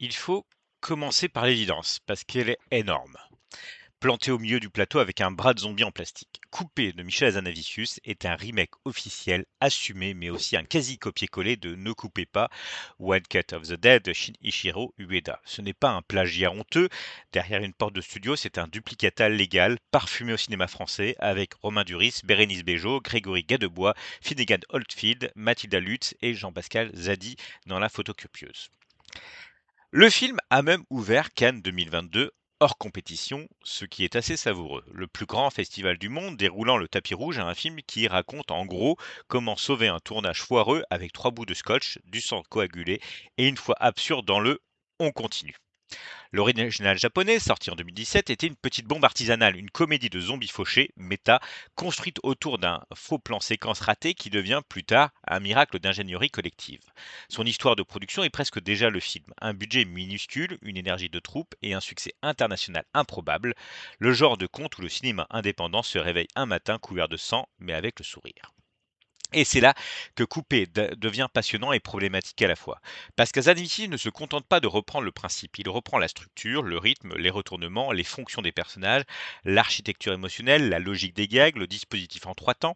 Il faut commencer par l'évidence, parce qu'elle est énorme. Planté au milieu du plateau avec un bras de zombie en plastique. Coupé de Michel Hazanavicius est un remake officiel, assumé, mais aussi un quasi copier-coller de Ne coupez pas, One Cut of the Dead de Shinichiro Ueda. Ce n'est pas un plagiat honteux, derrière une porte de studio, c'est un duplicata légal, parfumé au cinéma français, avec Romain Duris, Bérénice Bejo, Grégory Gadebois, Finnegan Oldfield, Mathilda Lutz et Jean-Pascal Zadi dans la photocopieuse. Le film a même ouvert Cannes 2022 hors compétition, ce qui est assez savoureux. Le plus grand festival du monde déroulant le tapis rouge à un film qui raconte en gros comment sauver un tournage foireux avec 3 bouts de scotch, du sang coagulé et une fois absurde dans le on continue. L'original japonais, sorti en 2017, était une petite bombe artisanale, une comédie de zombies fauchés, méta, construite autour d'un faux plan séquence raté qui devient plus tard un miracle d'ingénierie collective. Son histoire de production est presque déjà le film. Un budget minuscule, une énergie de troupe et un succès international improbable. Le genre de conte où le cinéma indépendant se réveille un matin couvert de sang, mais avec le sourire. Et c'est là que Coupé devient passionnant et problématique à la fois. Parce que Zanussi ne se contente pas de reprendre le principe, il reprend la structure, le rythme, les retournements, les fonctions des personnages, l'architecture émotionnelle, la logique des gags, le dispositif en 3 temps.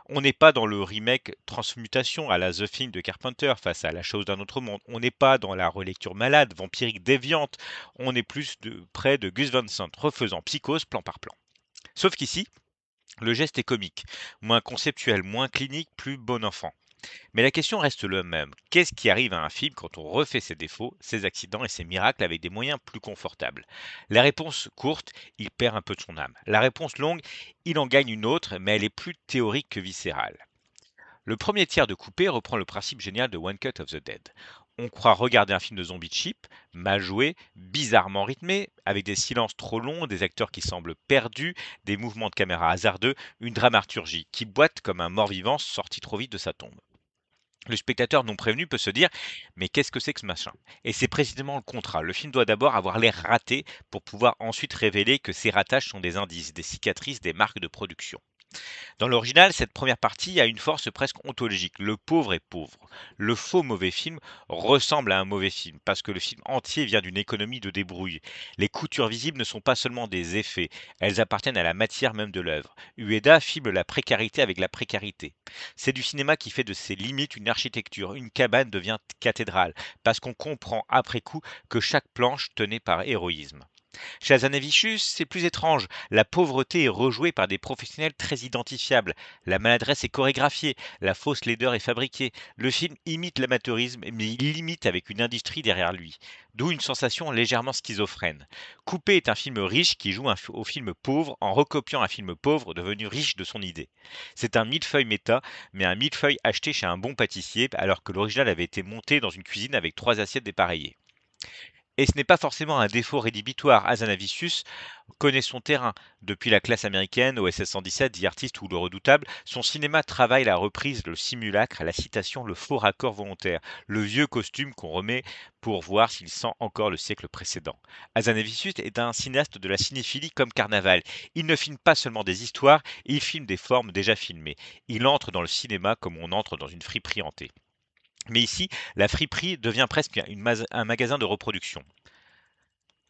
On n'est pas dans le remake transmutation à la The Thing de Carpenter face à La chose d'un autre monde. On n'est pas dans la relecture malade, vampirique, déviante. On est plus près de Gus Van Sant, refaisant Psychose plan par plan. Sauf qu'ici, le geste est comique, moins conceptuel, moins clinique, plus bon enfant. Mais la question reste le même. Qu'est-ce qui arrive à un film quand on refait ses défauts, ses accidents et ses miracles avec des moyens plus confortables? La réponse courte, il perd un peu de son âme. La réponse longue, il en gagne une autre, mais elle est plus théorique que viscérale. Le premier tiers de Coupé reprend le principe génial de One Cut of the Dead. On croit regarder un film de zombies cheap, mal joué, bizarrement rythmé, avec des silences trop longs, des acteurs qui semblent perdus, des mouvements de caméra hasardeux, une dramaturgie qui boite comme un mort-vivant sorti trop vite de sa tombe. Le spectateur non prévenu peut se dire: «Mais qu'est-ce que c'est que ce machin?» Et c'est précisément le contrat. Le film doit d'abord avoir l'air raté pour pouvoir ensuite révéler que ces ratages sont des indices, des cicatrices, des marques de production. Dans l'original, cette première partie a une force presque ontologique. Le pauvre est pauvre. Le faux mauvais film ressemble à un mauvais film parce que le film entier vient d'une économie de débrouille. Les coutures visibles ne sont pas seulement des effets, elles appartiennent à la matière même de l'œuvre. Ueda filme la précarité avec la précarité. C'est du cinéma qui fait de ses limites une architecture. Une cabane devient cathédrale parce qu'on comprend après coup que chaque planche tenait par héroïsme. Chez Hazanavicius, c'est plus étrange. La pauvreté est rejouée par des professionnels très identifiables. La maladresse est chorégraphiée. La fausse laideur est fabriquée. Le film imite l'amateurisme, mais il l'imite avec une industrie derrière lui. D'où une sensation légèrement schizophrène. Coupé est un film riche qui joue au film pauvre en recopiant un film pauvre devenu riche de son idée. C'est un millefeuille méta, mais un millefeuille acheté chez un bon pâtissier alors que l'original avait été monté dans une cuisine avec 3 assiettes dépareillées. Et ce n'est pas forcément un défaut rédhibitoire. Hazanavicius connaît son terrain. Depuis La classe américaine, OSS 117, The Artist ou Le Redoutable, son cinéma travaille la reprise, le simulacre, la citation, le faux raccord volontaire, le vieux costume qu'on remet pour voir s'il sent encore le siècle précédent. Hazanavicius est un cinéaste de la cinéphilie comme Carnaval. Il ne filme pas seulement des histoires, il filme des formes déjà filmées. Il entre dans le cinéma comme on entre dans une friperie hantée. Mais ici, la friperie devient presque un magasin de reproduction.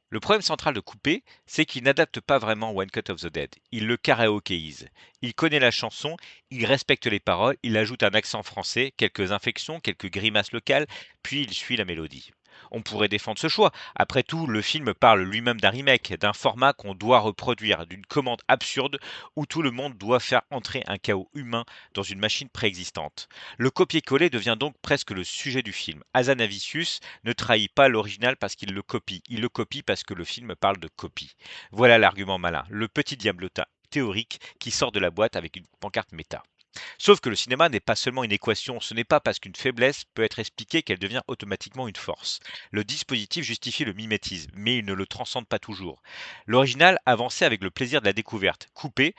Le problème central de Coupé, c'est qu'il n'adapte pas vraiment One Cut of the Dead. Il le karaokéise. Il connaît la chanson, il respecte les paroles, il ajoute un accent français, quelques inflexions, quelques grimaces locales, puis il suit la mélodie. On pourrait défendre ce choix. Après tout, le film parle lui-même d'un remake, d'un format qu'on doit reproduire, d'une commande absurde où tout le monde doit faire entrer un chaos humain dans une machine préexistante. Le copier-coller devient donc presque le sujet du film. Hazanavicius ne trahit pas l'original parce qu'il le copie, il le copie parce que le film parle de copie. Voilà l'argument malin, le petit diablotin théorique qui sort de la boîte avec une pancarte méta. Sauf que le cinéma n'est pas seulement une équation, ce n'est pas parce qu'une faiblesse peut être expliquée qu'elle devient automatiquement une force. Le dispositif justifie le mimétisme, mais il ne le transcende pas toujours. L'original avançait avec le plaisir de la découverte, coupé,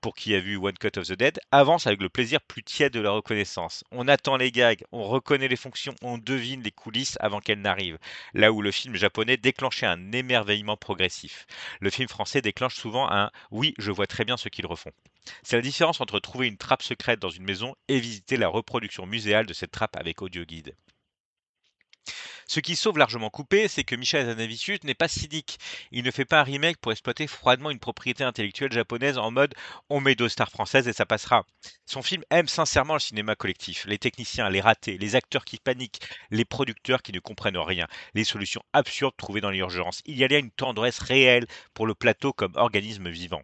pour qui a vu One Cut of the Dead, avance avec le plaisir plus tiède de la reconnaissance. On attend les gags, on reconnaît les fonctions, on devine les coulisses avant qu'elles n'arrivent. Là où le film japonais déclenchait un émerveillement progressif. Le film français déclenche souvent un «oui, je vois très bien ce qu'ils refont». C'est la différence entre trouver une trappe secrète dans une maison et visiter la reproduction muséale de cette trappe avec audio guide. Ce qui sauve largement Coupé, c'est que Michel Hazanavicius n'est pas cynique. Il ne fait pas un remake pour exploiter froidement une propriété intellectuelle japonaise en mode on met deux stars françaises et ça passera. Son film aime sincèrement le cinéma collectif, les techniciens, les ratés, les acteurs qui paniquent, les producteurs qui ne comprennent rien, les solutions absurdes trouvées dans l'urgence. Il y a là une tendresse réelle pour le plateau comme organisme vivant.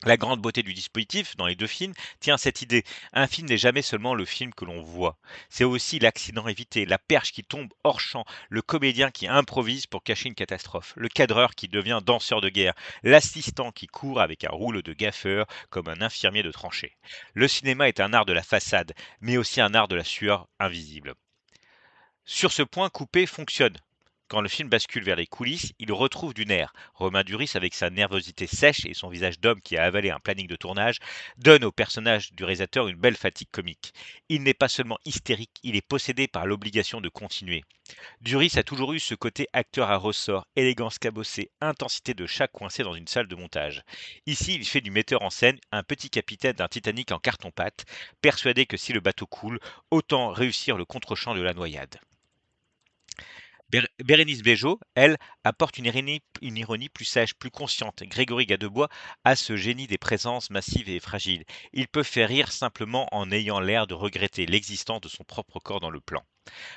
La grande beauté du dispositif dans les 2 films tient à cette idée. Un film n'est jamais seulement le film que l'on voit. C'est aussi l'accident évité, la perche qui tombe hors champ, le comédien qui improvise pour cacher une catastrophe, le cadreur qui devient danseur de guerre, l'assistant qui court avec un rouleau de gaffeur comme un infirmier de tranchée. Le cinéma est un art de la façade, mais aussi un art de la sueur invisible. Sur ce point, Coupé fonctionne. Quand le film bascule vers les coulisses, il retrouve du nerf. Romain Duris, avec sa nervosité sèche et son visage d'homme qui a avalé un planning de tournage, donne au personnage du réalisateur une belle fatigue comique. Il n'est pas seulement hystérique, il est possédé par l'obligation de continuer. Duris a toujours eu ce côté acteur à ressort, élégance cabossée, intensité de chaque coincé dans une salle de montage. Ici, il fait du metteur en scène un petit capitaine d'un Titanic en carton-pâte, persuadé que si le bateau coule, autant réussir le contre-champ de la noyade. Bérénice Bejo, elle, apporte une ironie plus sèche, plus consciente. Grégory Gadebois a ce génie des présences massives et fragiles. Il peut faire rire simplement en ayant l'air de regretter l'existence de son propre corps dans le plan.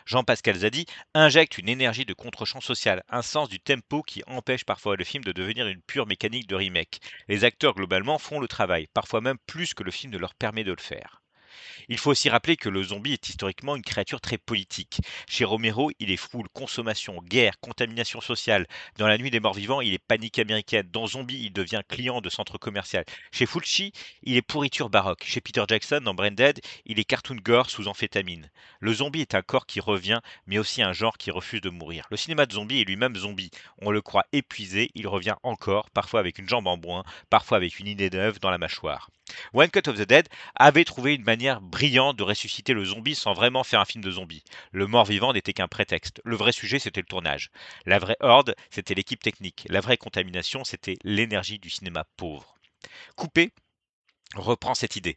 Jean-Pascal Zadi injecte une énergie de contre-champ social, un sens du tempo qui empêche parfois le film de devenir une pure mécanique de remake. Les acteurs globalement font le travail, parfois même plus que le film ne leur permet de le faire. Il faut aussi rappeler que le zombie est historiquement une créature très politique. Chez Romero, il est foule, consommation, guerre, contamination sociale. Dans La Nuit des Morts Vivants, il est panique américaine. Dans Zombie, il devient client de centre commercial. Chez Fulci, il est pourriture baroque. Chez Peter Jackson, dans Branded, il est cartoon gore sous amphétamine. Le zombie est un corps qui revient, mais aussi un genre qui refuse de mourir. Le cinéma de zombie est lui-même zombie. On le croit épuisé, il revient encore, parfois avec une jambe en bois, parfois avec une idée neuve dans la mâchoire. One Cut of the Dead avait trouvé une manière brillante de ressusciter le zombie sans vraiment faire un film de zombie. Le mort-vivant n'était qu'un prétexte. Le vrai sujet, c'était le tournage. La vraie horde, c'était l'équipe technique. La vraie contamination, c'était l'énergie du cinéma pauvre. Coupé reprend cette idée,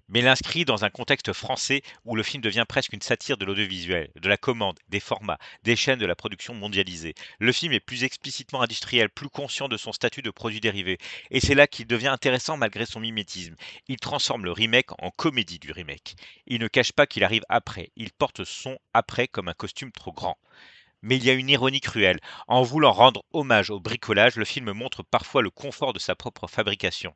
mais l'inscrit dans un contexte français où le film devient presque une satire de l'audiovisuel, de la commande, des formats, des chaînes de la production mondialisée. Le film est plus explicitement industriel, plus conscient de son statut de produit dérivé, et c'est là qu'il devient intéressant malgré son mimétisme. Il transforme le remake en comédie du remake. Il ne cache pas qu'il arrive après, il porte son après comme un costume trop grand. Mais il y a une ironie cruelle. En voulant rendre hommage au bricolage, le film montre parfois le confort de sa propre fabrication.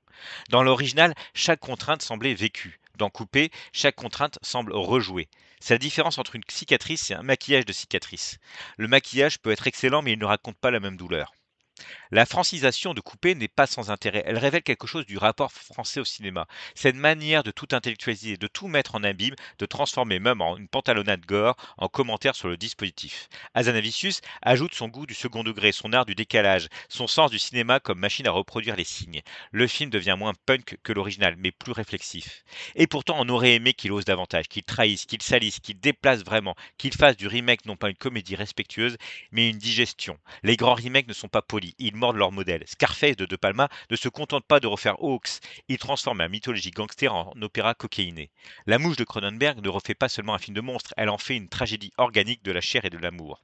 Dans l'original, chaque contrainte semblait vécue. Dans Coupé, chaque contrainte semble rejouée. C'est la différence entre une cicatrice et un maquillage de cicatrice. Le maquillage peut être excellent, mais il ne raconte pas la même douleur. La francisation de Coupé n'est pas sans intérêt. Elle révèle quelque chose du rapport français au cinéma. Cette manière de tout intellectualiser, de tout mettre en abîme, de transformer même en une pantalonnade gore en commentaire sur le dispositif. Hazanavicius ajoute son goût du second degré, son art du décalage, son sens du cinéma comme machine à reproduire les signes. Le film devient moins punk que l'original, mais plus réflexif. Et pourtant, on aurait aimé qu'il ose davantage, qu'il trahisse, qu'il salisse, qu'il déplace vraiment, qu'il fasse du remake non pas une comédie respectueuse, mais une digestion. Les grands remakes ne sont pas polis, ils mordent leur modèle. Scarface de De Palma ne se contente pas de refaire Hawks, il transforme la mythologie gangster en opéra cocaïné. La Mouche de Cronenberg ne refait pas seulement un film de monstre, elle en fait une tragédie organique de la chair et de l'amour.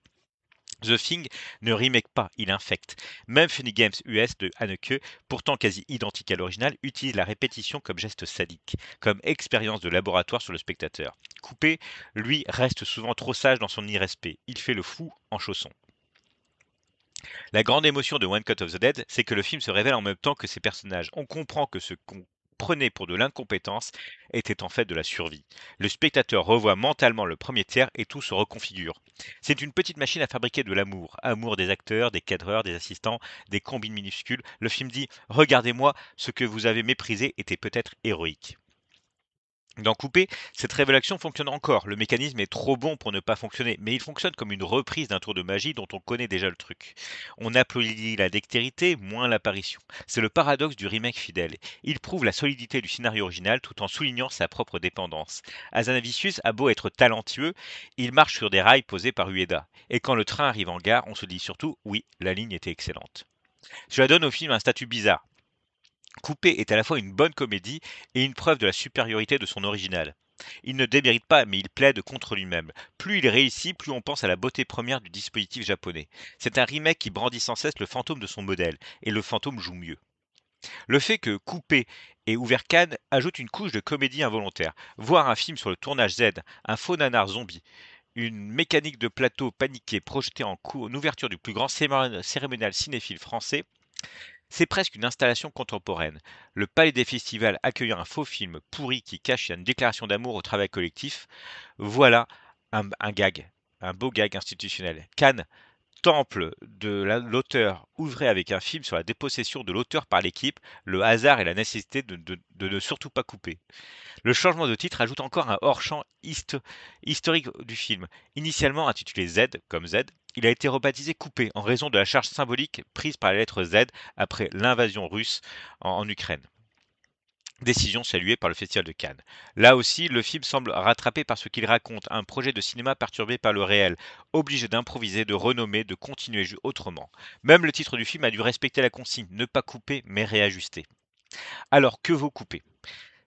The Thing ne remake pas, il infecte. Même Funny Games US de Haneke, pourtant quasi identique à l'original, utilise la répétition comme geste sadique, comme expérience de laboratoire sur le spectateur. Coupé, lui, reste souvent trop sage dans son irrespect. Il fait le fou en chaussons. La grande émotion de One Cut of the Dead, c'est que le film se révèle en même temps que ses personnages. On comprend que ce qu'on prenait pour de l'incompétence était en fait de la survie. Le spectateur revoit mentalement le premier tiers et tout se reconfigure. C'est une petite machine à fabriquer de l'amour. Amour des acteurs, des cadreurs, des assistants, des combines minuscules. Le film dit regardez-moi, ce que vous avez méprisé était peut-être héroïque. Dans Coupé, cette révélation fonctionne encore. Le mécanisme est trop bon pour ne pas fonctionner, mais il fonctionne comme une reprise d'un tour de magie dont on connaît déjà le truc. On applaudit la dextérité, moins l'apparition. C'est le paradoxe du remake fidèle. Il prouve la solidité du scénario original tout en soulignant sa propre dépendance. Hazanavicius a beau être talentueux, il marche sur des rails posés par Ueda. Et quand le train arrive en gare, on se dit surtout oui, la ligne était excellente. Cela donne au film un statut bizarre. Coupé est à la fois une bonne comédie et une preuve de la supériorité de son original. Il ne démérite pas, mais il plaide contre lui-même. Plus il réussit, plus on pense à la beauté première du dispositif japonais. C'est un remake qui brandit sans cesse le fantôme de son modèle, et le fantôme joue mieux. Le fait que Coupé ait ouvert Cannes ajoute une couche de comédie involontaire. Voir un film sur le tournage Z, un faux nanar zombie, une mécanique de plateau paniquée projetée en ouverture du plus grand cérémonial cinéphile français, c'est presque une installation contemporaine. Le palais des festivals accueillant un faux film pourri qui cache une déclaration d'amour au travail collectif, voilà un gag, un beau gag institutionnel. Cannes, temple de l'auteur, ouvrez avec un film sur la dépossession de l'auteur par l'équipe, le hasard et la nécessité de ne surtout pas couper. Le changement de titre ajoute encore un hors-champ historique du film. Initialement intitulé Z, comme Z, il a été rebaptisé Coupé en raison de la charge symbolique prise par la lettre Z après l'invasion russe en Ukraine. Décision saluée par le Festival de Cannes. Là aussi, le film semble rattrapé par ce qu'il raconte, un projet de cinéma perturbé par le réel, obligé d'improviser, de renommer, de continuer autrement. Même le titre du film a dû respecter la consigne, ne pas couper mais réajuster. Alors que vaut couper?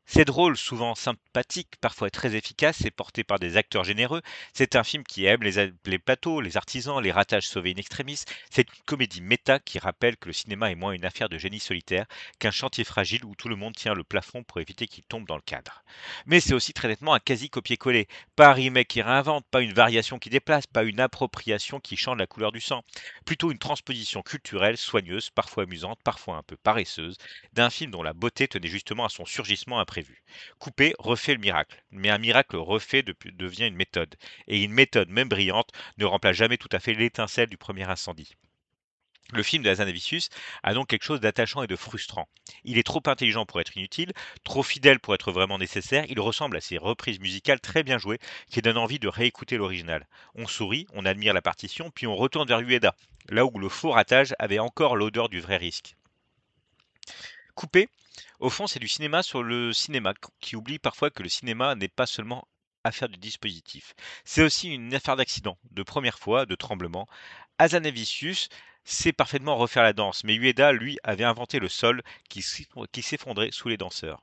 C'est drôle, souvent sympathique, parfois très efficace et porté par des acteurs généreux. C'est un film qui aime les plateaux, les artisans, les ratages sauvés in extremis. C'est une comédie méta qui rappelle que le cinéma est moins une affaire de génie solitaire qu'un chantier fragile où tout le monde tient le plafond pour éviter qu'il tombe dans le cadre. Mais c'est aussi très nettement un quasi copier-coller. Pas un remake qui réinvente, pas une variation qui déplace, pas une appropriation qui change la couleur du sang. Plutôt une transposition culturelle, soigneuse, parfois amusante, parfois un peu paresseuse, d'un film dont la beauté tenait justement à son surgissement imprévu. Coupé refait le miracle, mais un miracle refait devient une méthode. Et une méthode, même brillante, ne remplace jamais tout à fait l'étincelle du premier incendie. Le film de Hazanavicius a donc quelque chose d'attachant et de frustrant. Il est trop intelligent pour être inutile, trop fidèle pour être vraiment nécessaire, il ressemble à ces reprises musicales très bien jouées qui donnent envie de réécouter l'original. On sourit, on admire la partition, puis on retourne vers Ueda, là où le faux ratage avait encore l'odeur du vrai risque. Coupé, au fond, c'est du cinéma sur le cinéma, qui oublie parfois que le cinéma n'est pas seulement affaire du dispositif. C'est aussi une affaire d'accident, de première fois, de tremblement. Hazanavicius sait parfaitement refaire la danse, mais Ueda, lui, avait inventé le sol qui s'effondrait sous les danseurs.